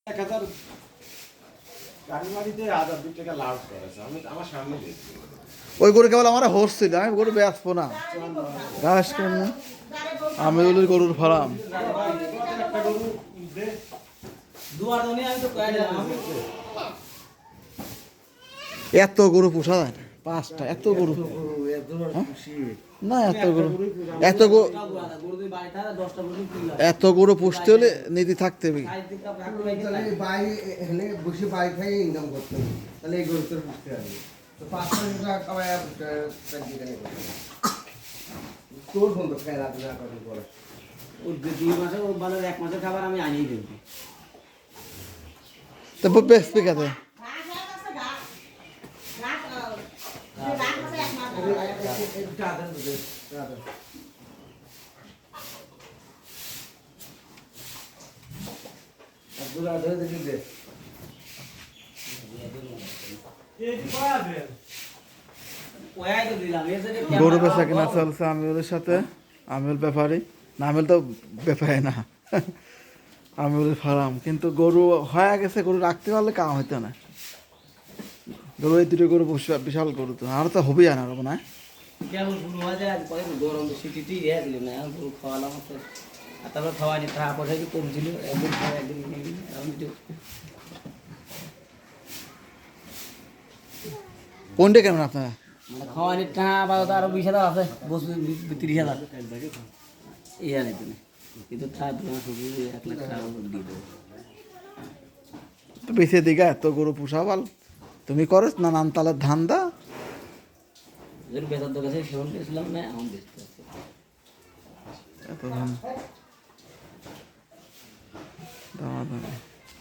1000 গাড়ি মারিতে 1000-2 টাকা লাভ করেছে। আমি আমার সামনে দেখছি। ওই গরু কেবল আমার হোস ছিল, আমি গরু বেচবো না। ঘাস কেন আমি হলো গরুর ফার্ম। একটা গরু দে দুয়ার দনে আমি তো কয়ে দিলাম এত গরু পোষা যায় না, 5টা এত গরু না, এত গরু এত গরু গরু দুই বাড়ি থাকা 10টা গরু কিনলাম এত গরু পুষতে হলে নীতি থাকতে হবে। তাহলে বাইরে এখানে বসে বাইরে থেকে ইনকাম করতে হবে, তাহলে এই গরুটার বুঝতে হবে তো 500 টাকা খাওয়ায় তোর ফোন তো খেয়ে রাখবে না কদিন পরে ও 2 মাসে ও বাজার 1 মাসের খাবার আমি আনিয়ে দেব তো বেচবে কাতে ওয়াই তো দিলাম এর থেকে গরু বেচা কিনা চলছে আমিউলের সাথে। আমিউল ব্যাপারী না, আমিউল তো ব্যাপারী না, আমিউলের ফার্ম। কিন্তু গরু হয়ে গেছে, গরু রাখতে পারলে কাম হইতো না। গরু এই 2টো গরু বিশাল গরু, তো আর তো হবেই না না কেমন শুরু হয় যায় আজ পরে গরম সিটিটি রে দিল না গরু খাওয়ালাম তো আর তারপর খাওয়ানি টাকা পয়সা কি কম ছিল একদিন খাওয়া একদিন আমি তো কোনটা কেমন আপনারা? মানে খাওয়ানি টাকা বা আরো 20,000 আছে বসে 30,000 ইয়া নেই তুমি কিন্তু তা তোমার শুধু 1 লাখ টাকা দিয়ে দেবো তো বেশি দিঘা এত গরু পোষাবাল তুমি করো না, নামতালের ধান্দা। যদি বেচার দোকানে সেবন করেছিলাম না এখন বেচতে আছে এত ধান দামাদামি।